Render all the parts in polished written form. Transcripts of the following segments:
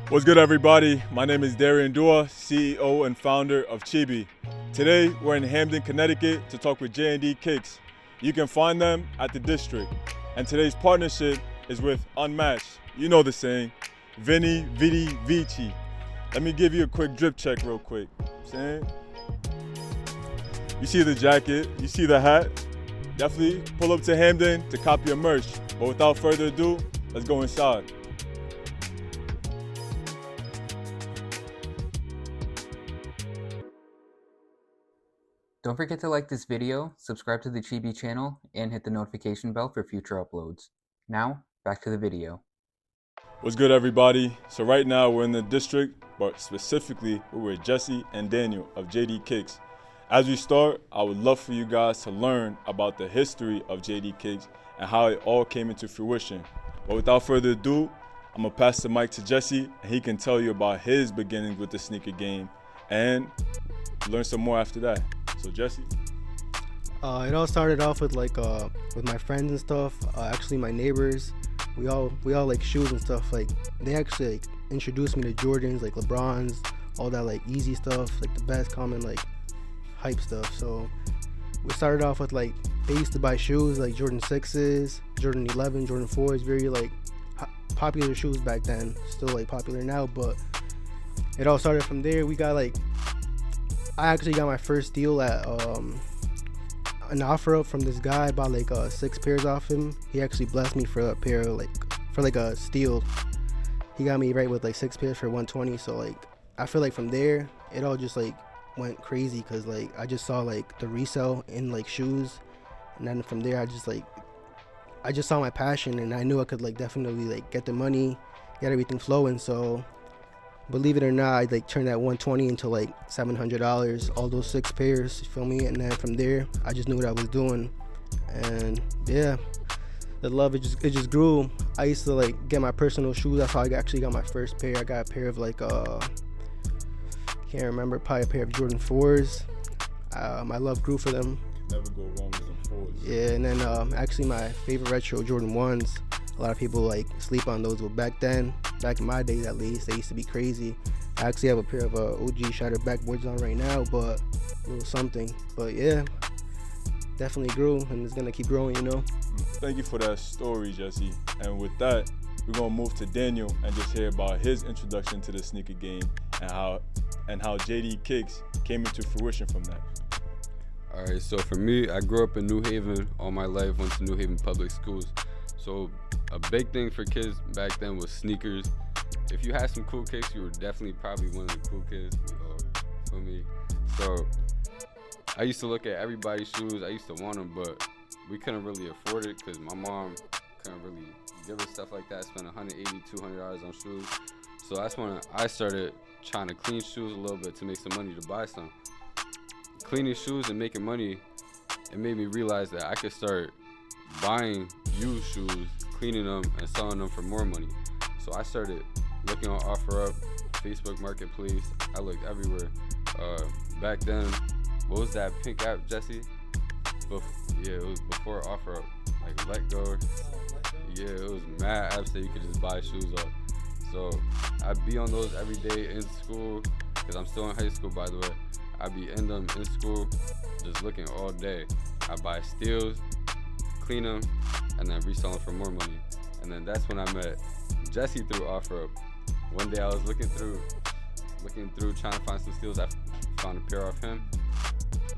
What's good, everybody? My name is Darian Dua, CEO and founder of CheB. Today, we're in Hamden, Connecticut to talk with J&D Kicks. You can find them at the District. And today's partnership is with Unmatched. You know the saying, Vini, Vidi, Vici. Let me give you a quick drip check real quick. Saying, you see the jacket, you see the hat. Definitely pull up to Hamden to cop your merch. But without further ado, let's go inside. Don't forget to like this video, subscribe to the CheB channel, and hit the notification bell for future uploads. Now, back to the video. What's good, everybody? So right now we're in the District, but specifically we're with Jesse and Daniel of JD Kicks. As we start, I would love for you guys to learn about the history of JD Kicks and how it all came into fruition. But without further ado, I'm gonna pass the mic to Jesse and he can tell you about his beginnings with the sneaker game and learn some more after that. So Jesse. It all started off with with my friends and stuff. Actually, my neighbors. We all like shoes and stuff. Like they actually introduced me to Jordans, like LeBrons, all that like easy stuff, like the best common like hype stuff. So we started off with they used to buy shoes like Jordan 6s, Jordan 11, Jordan 4s, very like popular shoes back then. Still like popular now, but it all started from there. We got I actually got my first deal at an offer up from this guy. I bought 6 pairs off him. He actually blessed me for a pair for a steal. He got me right with 6 pairs for 120. So I feel from there it all just went crazy because I just saw the resale in shoes, and then from there I just saw my passion and I knew I could definitely get the money, get everything flowing. So believe it or not, I turned that 120 into $700, all those 6 pairs, you feel me? And then from there, I just knew what I was doing, and yeah, the love it just grew. I used to get my personal shoes. That's how I actually got my first pair. I got a pair of can't remember, probably a pair of Jordan 4s. My love grew for them. Never go wrong with some 4s. Yeah, and then actually my favorite retro Jordan 1s. A lot of people sleep on those, but back in my days at least, they used to be crazy. I actually have a pair of OG shattered backboards on right now, but a little something. But yeah, definitely grew, and it's gonna keep growing, Thank you for that story, Jesse. And with that, we're gonna move to Daniel and just hear about his introduction to the sneaker game and how JD Kicks came into fruition from that. All right, so for me, I grew up in New Haven all my life, went to New Haven public schools. So a big thing for kids back then was sneakers. If you had some cool kicks, you were definitely probably one of the cool kids. For me, so I used to look at everybody's shoes. I used to want them, but we couldn't really afford it because my mom couldn't really give us stuff like that. Spend $180, $200 on shoes. So that's when I started trying to clean shoes a little bit to make some money to buy some. Cleaning shoes and making money, it made me realize that I could start buying used shoes, cleaning them, and selling them for more money. So I started looking on OfferUp, Facebook Marketplace. I looked everywhere. Back then, what was that pink app, Jesse? Yeah, it was before OfferUp, Let Go. Yeah, it was mad apps that you could just buy shoes off. So I'd be on those every day in school, because I'm still in high school, by the way. I'd be in them in school, just looking all day. I'd buy steals, clean them, and then resell them for more money. And then that's when I met Jesse through OfferUp. One day I was looking through trying to find some steals. I found a pair off him.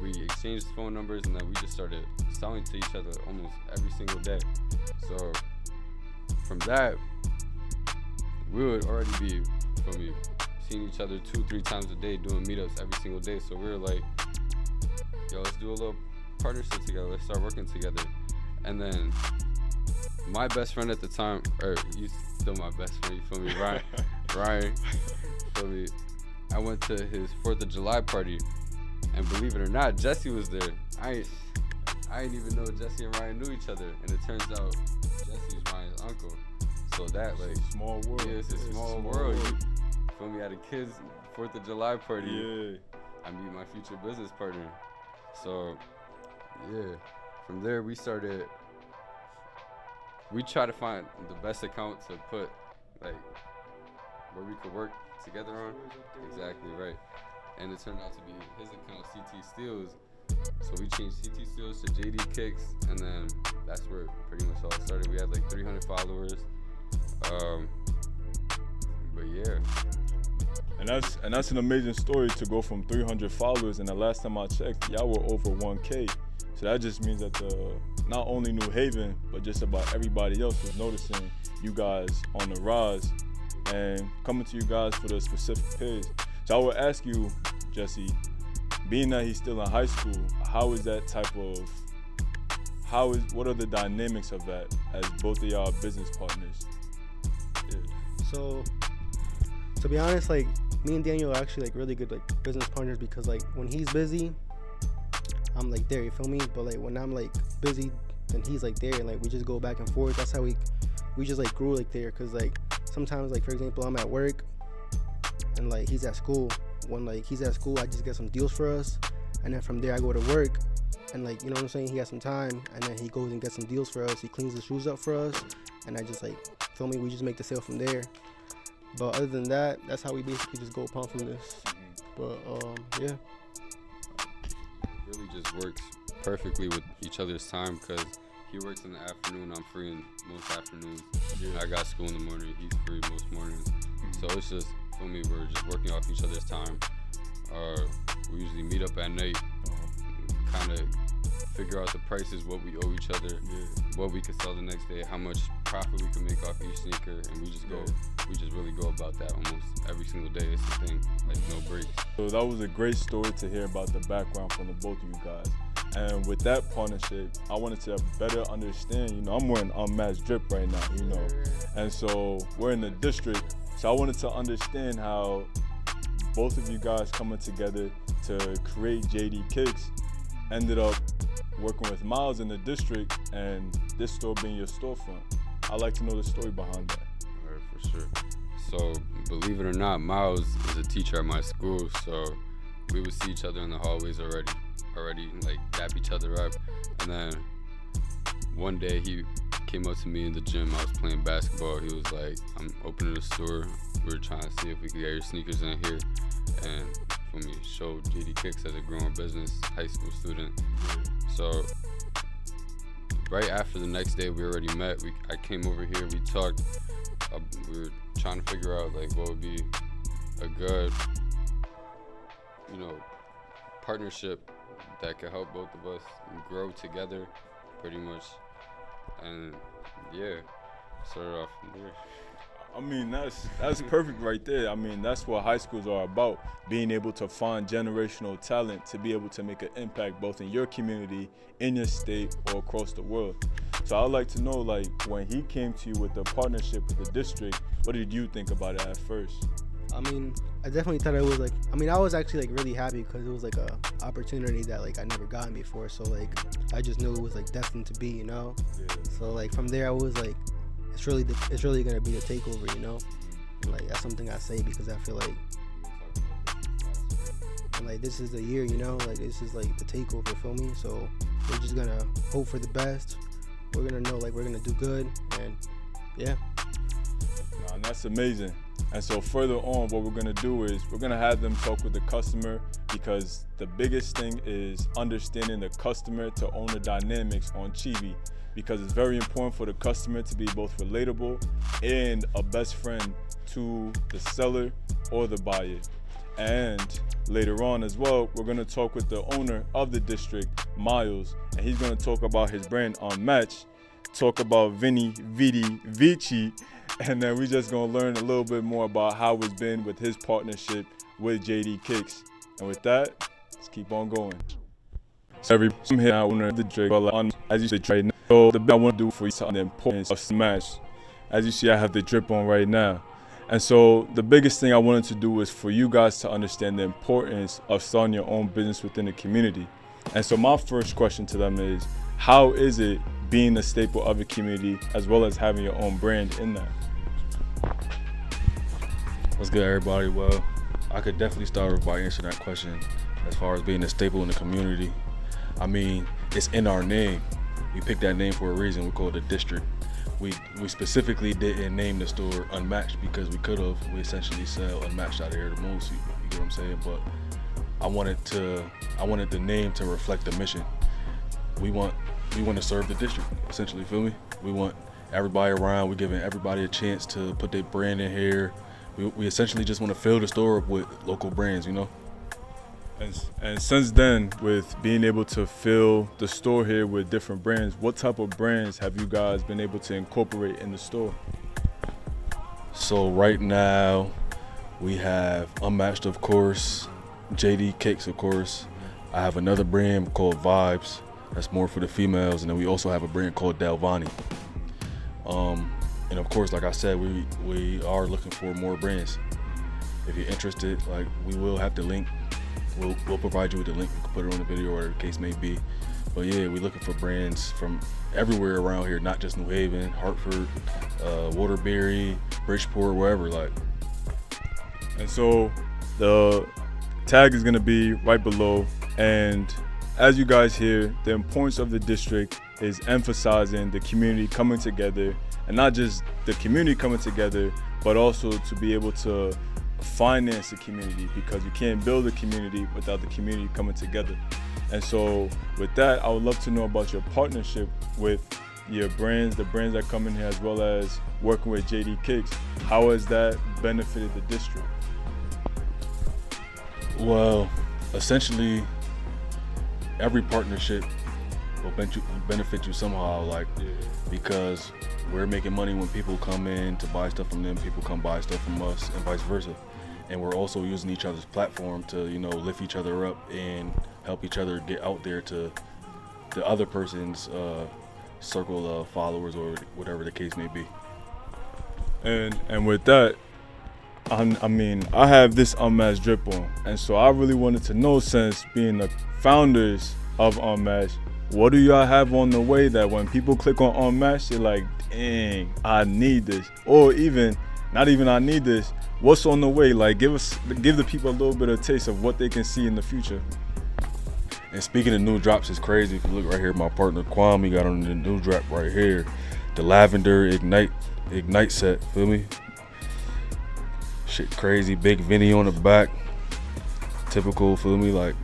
We exchanged phone numbers, and then we just started selling to each other almost every single day. So from that, we would already be, seeing each other 2-3 times a day, doing meetups every single day. So we were like, yo, let's do a little partnership together. Let's start working together. And then my best friend at the time, or he's still my best friend, you feel me, Ryan, feel me, I went to his 4th of July party, and believe it or not, Jesse was there. I didn't even know Jesse and Ryan knew each other, and it turns out Jesse's Ryan's uncle. So that, It's a small world. Yeah, it's a small world. You feel me, at a kid's 4th of July party, Yeah. I meet my future business partner. So, yeah, from there we tried to find the best account to put where we could work together on. Exactly right. And it turned out to be his account, CT Steals. So we changed CT Steals to JD Kicks, and then that's where pretty much all started. We had like 300 followers. But yeah. And that's an amazing story to go from 300 followers, and the last time I checked, y'all were over 1K. So that just means that not only New Haven, but just about everybody else was noticing you guys on the rise and coming to you guys for the specific page. So I would ask you, Jesse, being that he's still in high school, what are the dynamics of that as both of y'all business partners? Yeah. So to be honest, like me and Daniel are actually like really good like business partners, because like when he's busy, I'm like there, you feel me? But like when I'm like busy, then he's like there, and like we just go back and forth. That's how we just like grew like there, cause like sometimes like for example I'm at work and like he's at school. When like he's at school, I just get some deals for us, and then from there I go to work, and like you know what I'm saying, he has some time, and then he goes and gets some deals for us. He cleans the shoes up for us, and I just like feel me, we just make the sale from there. But other than that, that's how we basically just go upon from this. But yeah. Really just works perfectly with each other's time, because he works in the afternoon, I'm free in most afternoons. Yeah. I got school in the morning, he's free most mornings. So it's just, for me, we're just working off each other's time. We usually meet up at night, kind of figure out the prices, what we owe each other, what we could sell the next day, how much profit we can make off each sneaker, and we just really go about that almost every single day. It's the thing, like no breaks. So that was a great story to hear about the background from the both of you guys. And with that partnership, I wanted to better understand, I'm wearing unmatched drip right now, and so we're in the district. So I wanted to understand how both of you guys coming together to create JD Kicks ended up working with Miles in the district, and this store being your storefront. I'd like to know the story behind that. All right, for sure. So believe it or not, Miles is a teacher at my school, so we would see each other in the hallways already like dap each other up. And then one day he came up to me in the gym. I was playing basketball. He was like, I'm opening a store. We were trying to see if we could get your sneakers in here. And for me, show JD Kicks as a growing business high school student. So right after the next day we already met. I came over here, we talked. We were trying to figure out like what would be a good, partnership that could help both of us grow together, pretty much. And yeah, started off from there. I mean, that's perfect right there. I mean, that's what high schools are about, being able to find generational talent to be able to make an impact both in your community, in your state, or across the world. So I'd like to know, like, when he came to you with the partnership with the district, what did you think about it at first? I mean, I definitely thought it was like, I was actually like really happy, because it was like a opportunity that like I never gotten before. So like, I just knew it was like destined to be, Yeah. So like from there I was like, it's really gonna be a takeover, And like that's something I say because I feel like, and like this is the year, like this is like the takeover, feel me? So we're just gonna hope for the best. We're gonna know like we're gonna do good, and yeah. And that's amazing. And so further on, what we're gonna do is we're gonna have them talk with the customer, because the biggest thing is understanding the customer to owner dynamics on CheB, because it's very important for the customer to be both relatable and a best friend to the seller or the buyer. And later on as well, we're gonna talk with the owner of the district, Miles, and he's gonna talk about his brand Unmatched, talk about Vinny, Vidi, Vici, and then we're just gonna learn a little bit more about how it's been with his partnership with JD Kicks. And with that, let's keep on going. So I'm here now, owner of the Drake, as you say, right now. So the bit I want to do for you is the importance of Smash. As you see, I have the drip on right now. And so the biggest thing I wanted to do is for you guys to understand the importance of starting your own business within the community. And so my first question to them is, how is it being a staple of a community as well as having your own brand in that? What's good, everybody? Well, I could definitely start by answering that question as far as being a staple in the community. I mean, it's in our name. We picked that name for a reason. We call it the district. we specifically didn't name the store Unmatched because we could have. We essentially sell Unmatched out of here the most. You get what I'm saying? But I wanted the name to reflect the mission. We want to serve the district, essentially. Feel me? We want everybody around. We're giving everybody a chance to put their brand in here. We essentially just want to fill the store up with local brands, you know. And since then, with being able to fill the store here with different brands, what type of brands have you guys been able to incorporate in the store? So right now, we have Unmatched, of course, J&D Kicks, of course. I have another brand called Vibes. That's more for the females. And then we also have a brand called Delvani. And of course, like I said, we are looking for more brands. If you're interested, like, we will have the link. We'll provide you with the link. You can put it on the video or whatever the case may be. But yeah, we're looking for brands from everywhere around here, not just New Haven, Hartford, Waterbury, Bridgeport, wherever. Like. And so the tag is gonna be right below. And as you guys hear, the importance of the district is emphasizing the community coming together, and not just the community coming together, but also to be able to finance the community, because you can't build a community without the community coming together. And so with that, I would love to know about your partnership with your brands, the brands that come in here, as well as working with J&D Kicks. How has that benefited the district? Well, essentially, every partnership will benefit you somehow, like, because we're making money when people come in to buy stuff from them, people come buy stuff from us, and vice versa. And we're also using each other's platform to, you know, lift each other up and help each other get out there to the other person's circle of followers or whatever the case may be. And with that, I mean, I have this Unmatched drip on, and so I really wanted to know, since being the founders of Unmatched, what do y'all have on the way that when people click on Unmatched, they're like, dang, I need this, or even not even I need this, what's on the way? Like, give the people a little bit of a taste of what they can see in the future. And speaking of new drops, it's crazy. If you look right here, my partner Kwame got on the new drop right here, the Lavender Ignite set. Feel me? Shit crazy, big Vinny on the back, typical. Feel me? Like,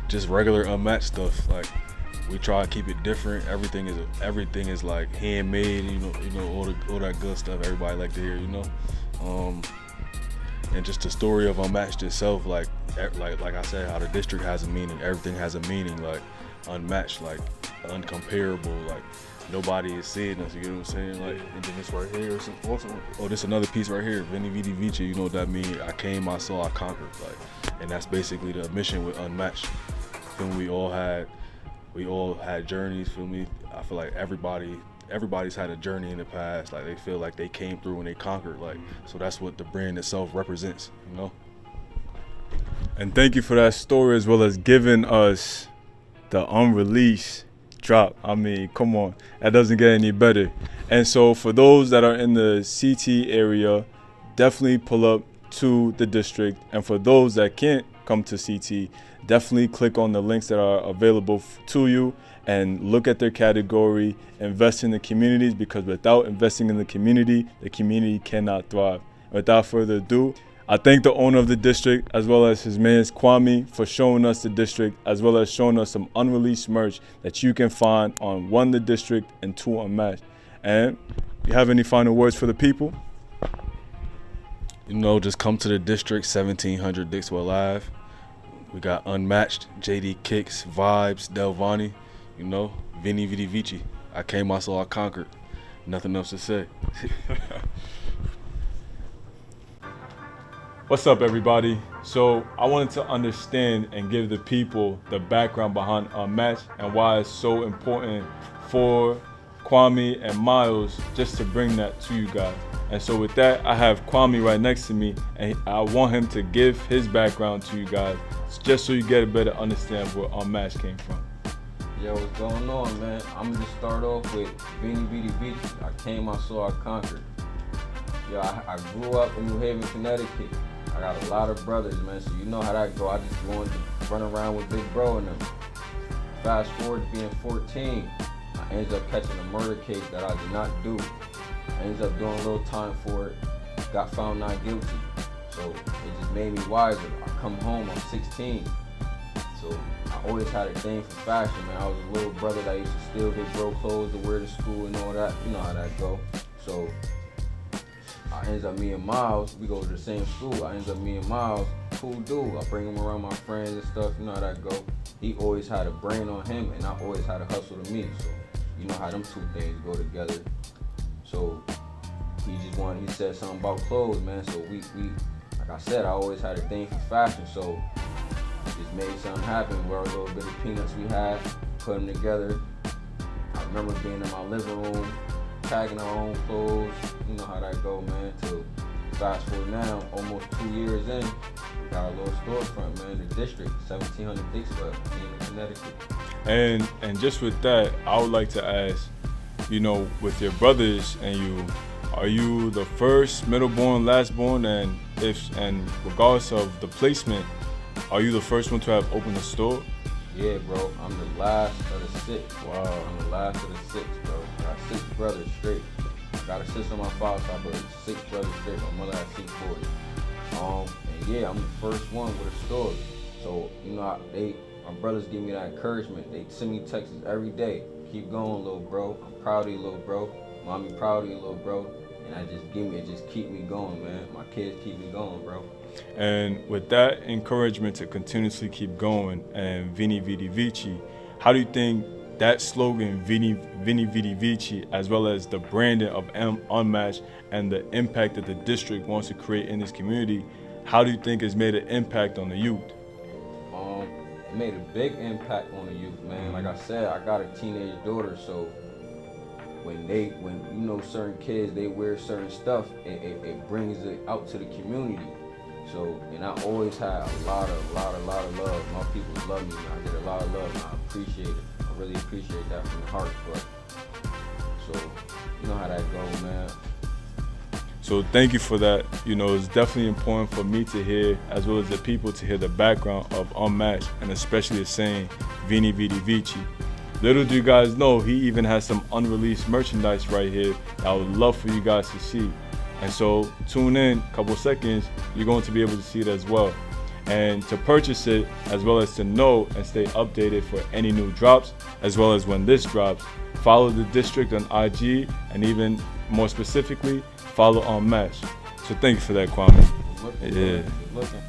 just regular Unmatched stuff. Like, we try to keep it different. Everything is like handmade. You know all that good stuff everybody like to hear. You know. And just the story of Unmatched itself, like I said, how the district has a meaning. Everything has a meaning. Like, Unmatched, like uncomparable. Like, nobody is seeing us. You get what I'm saying? Like, and then this right here. Also, this another piece right here. Veni Vidi Vici. You know what that means? I came, I saw, I conquered. Like, and that's basically the mission with Unmatched. Feel me? We all had journeys. Feel me? I feel like everybody's had a journey in the past. Like, they feel like they came through and they conquered. Like, so that's what the brand itself represents, you know. And thank you for that story, as well as giving us the unreleased drop. I mean, come on, that doesn't get any better. And so for those that are in the CT area, definitely pull up to the district. And for those that can't come to CT, definitely click on the links that are available to you and look at their category, invest in the communities, because without investing in the community cannot thrive. Without further ado, I thank the owner of the district, as well as his man Kwame, for showing us the district, as well as showing us some unreleased merch that you can find on 1, the district, and 2, Unmatched. And you have any final words for the people? You know, just come to the district, 1700 Dixwell Ave. We got Unmatched, J&D Kicks, Vibes, Delvani, you know, Veni Vidi Vici. I came, I saw, I conquered. Nothing else to say. What's up, everybody? So I wanted to understand and give the people the background behind Unmatched and why it's so important for Kwame and Miles just to bring that to you guys. And so with that, I have Kwame right next to me, and I want him to give his background to you guys, just so you get a better understand where Unmatched came from. Yo, what's going on, man? I'm gonna just start off with Veni Vidi Vici. I came, I saw, I conquered. Yo, I grew up in New Haven, Connecticut. I got a lot of brothers, man, so you know how that go. I just wanted to run around with Big Bro and them. Fast forward to being 14, I ended up catching a murder case that I did not do. I ended up doing a little time for it, got found not guilty. So it just made me wiser. I come home, I'm 16. So I always had a thing for fashion, man. I was a little brother that used to steal his bro clothes to wear to school and all that. You know how that go. So I ended up, me and Miles, we go to the same school. I ended up, me and Miles, cool dude. I bring him around my friends and stuff. You know how that go. He always had a brain on him, and I always had a hustle to me. So you know how them two things go together. So he said something about clothes, man. So we like I said, I always had a thing for fashion. So just made something happen. Where a little bit of peanuts we had, put them together. I remember being in my living room, tagging our own clothes. You know how that go, man. Till fast forward now, almost 2 years in, we got our little storefront, man. The District, 1700 Dixwell, in Connecticut. And just with that, I would like to ask, you know, with your brothers and you, are you the first, middleborn, lastborn, and regardless of the placement, are you the first one to have opened a store? Yeah, bro. I'm the last of the 6. Wow. I'm the last of the 6, bro. I got 6 brothers straight. I got a sister on my father's side, but 6 brothers straight. My mother had 6 boys. And yeah, I'm the first one with a store. So, you know, my brothers give me that encouragement. They send me texts every day. Keep going, little bro. I'm proud of you, little bro. Mommy proud of you, little bro. And it just keep me going, man. My kids keep me going, bro. And with that encouragement to continuously keep going and Vini Vidi Vici, how do you think that slogan, Vini Vidi Vici, as well as the branding of Unmatched and the impact that the district wants to create in this community, how do you think it's made an impact on the youth? It made a big impact on the youth, man. Like I said, I got a teenage daughter, so when you know certain kids, they wear certain stuff, it brings it out to the community. So, and I always had a lot of love. My people love me, man. I get a lot of love, and I appreciate it. I really appreciate that from the heart, but so, you know how that goes, man. So thank you for that. You know, it's definitely important for me to hear, as well as the people to hear the background of Unmatched, and especially the saying, Vini Vidi Vici. Little do you guys know, he even has some unreleased merchandise right here that I would love for you guys to see. And so tune in, a couple seconds, you're going to be able to see it as well. And to purchase it, as well as to know and stay updated for any new drops, as well as when this drops, follow the district on IG, and even more specifically, follow Unmatched. So thank you for that, Kwame. Looking.